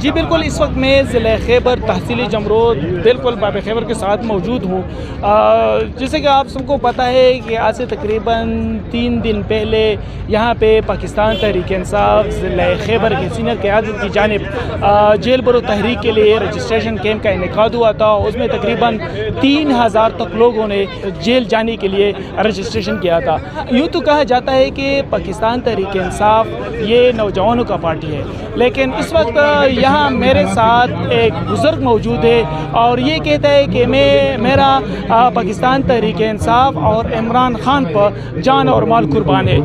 جی بالکل، اس وقت میں ضلع خیبر تحصیل جمرود بالکل باب خیبر کے ساتھ موجود ہوں۔ جیسے کہ آپ سب کو پتہ ہے کہ آج سے تقریباً 3 دن پہلے یہاں پہ پاکستان تحریک انصاف ضلع خیبر کے سینئر قیادت کی جانب جیل برو تحریک کے لیے رجسٹریشن کیمپ کا انعقاد ہوا تھا۔ اس میں تقریباً 3000 تک لوگوں نے جیل جانے کے لیے رجسٹریشن کیا تھا۔ یوں تو کہا جاتا ہے کہ پاکستان تحریک انصاف یہ نوجوانوں کا پارٹی ہے، لیکن اس وقت یہاں میرے ساتھ ایک بزرگ موجود ہے اور یہ کہتا ہے کہ میرا پاکستان تحریک انصاف اور عمران خان پر جان اور مال قربان ہے۔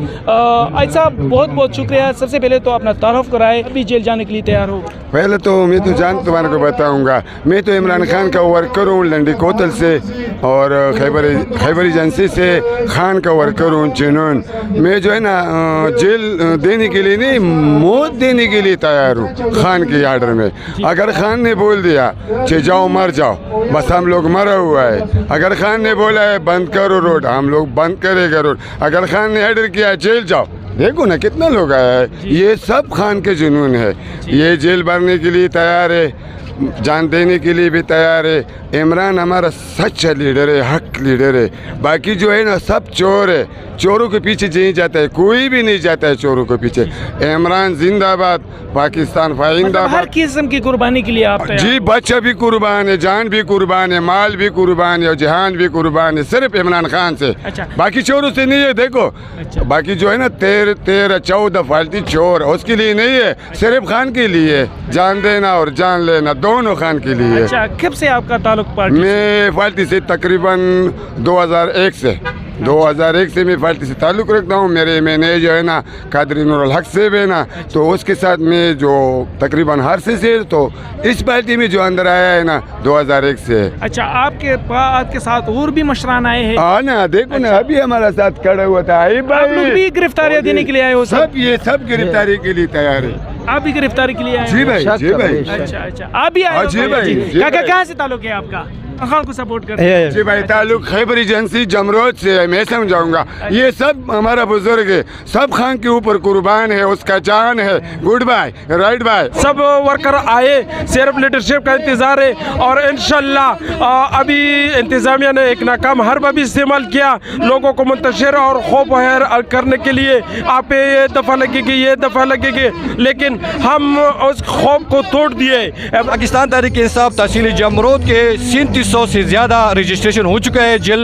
ایسا بہت بہت شکریہ۔ سب سے پہلے تو اپنا تعارف کرائے، ابھی جیل جانے کے لیے تیار ہو؟ پہلے تو میں تو جان تمہارے کو بتاؤں گا، میں تو عمران خان کا ورکر ہوں لنڈی کوتل سے، اور خیبر ایجنسی سے خان کا ورکر ہوں جنون۔ میں جو ہے نا جیل دینے کے لیے نہیں، موت دینے کے لیے تیار ہوں خان کے آرڈر میں۔ اگر خان نے بول دیا کہ جاؤ مر جاؤ، بس ہم لوگ مرا ہوا ہے۔ اگر خان نے بولا ہے بند کرو روڈ، ہم لوگ بند کرے گا روڈ۔ اگر خان نے آرڈر کیا جیل جاؤ، دیکھو نا کتنا لوگ آیا ہے۔ یہ سب خان کے جنون ہے۔ یہ جیل بھرنے کے لیے تیار ہے، جان دینے کے لیے بھی تیار ہے۔ عمران ہمارا سچا لیڈر ہے، حق لیڈر ہے۔ باقی جو ہے نا سب چور ہے، چوروں کے پیچھے نہیں جاتا ہے، کوئی بھی نہیں جاتا ہے چوروں کے پیچھے۔ عمران زندہ آباد، پاکستان فائندہ آباد۔ ہر قسم کی قربانی کے لیے آپ تیار؟ جی، بچہ بھی قربان ہے، جان بھی قربان ہے، مال بھی قربان ہے اور جہان بھی قربان ہے، صرف عمران خان سے۔ باقی چوروں سے نہیں ہے۔ دیکھو باقی جو ہے نا 13-14 فالتی چور، اس کے لیے نہیں ہے، صرف خان کے لیے جان دینا اور جان لینا دونوں خان کے لیے۔ اچھا، کب سے آپ کا تعلق پارٹی؟ میں فالتی سے تقریباً 2001 سے میں فالتی سے تعلق رکھتا ہوں۔ میرے میں نے جو ہے نا قادری نور الحق سے ہے نا، تو اس کے ساتھ میں جو تقریباً ہر سے تو اس پارٹی میں جو اندر آیا ہے نا 2001 سے۔ اچھا، آپ کے ساتھ اور بھی مشران آئے ہیں؟ ہاں نا، دیکھو نا ابھی ہمارا ساتھ کھڑا ہوا تھا۔ آپ لوگ بھی گرفتاریاں دینے کے لیے آئے ہو؟ سب گرفتاری کے لیے تیار ہے۔ آپ بھی گرفتاری کے لیے آئے؟ جی بھائی، جی بھائی۔ اچھا، آپ بھی آئے؟ جی بھائی۔ کہاں سے تعلق ہے آپ کا؟ خان کو سپورٹ کرتے ہیں؟ جی بھائی، تعلق خیبر ایجنسی جمرود سے ہے۔ میں سمجھاؤں گا، یہ سب ہمارا بزرگ ہے، سب خان کے اوپر قربان ہے، اس کا جان ہے۔ Good by, right by. Sub worker آئے، صرف لیڈرشپ کا انتظار ہے، اور انشاءاللہ ابھی انتظامیہ نے ایک ناکام حربہ بھی استعمال کیا لوگوں کو منتشر اور خوف و کرنے کے لیے۔ آپ پہ یہ دفعہ لگے گی، یہ دفعہ لگے گی، لیکن ہم اس خوف کو توڑ دیے۔ پاکستان تحریک انصاف تحصیل جمرود کے 3700 سے زیادہ رجسٹریشن ہو چکا ہے۔ جیل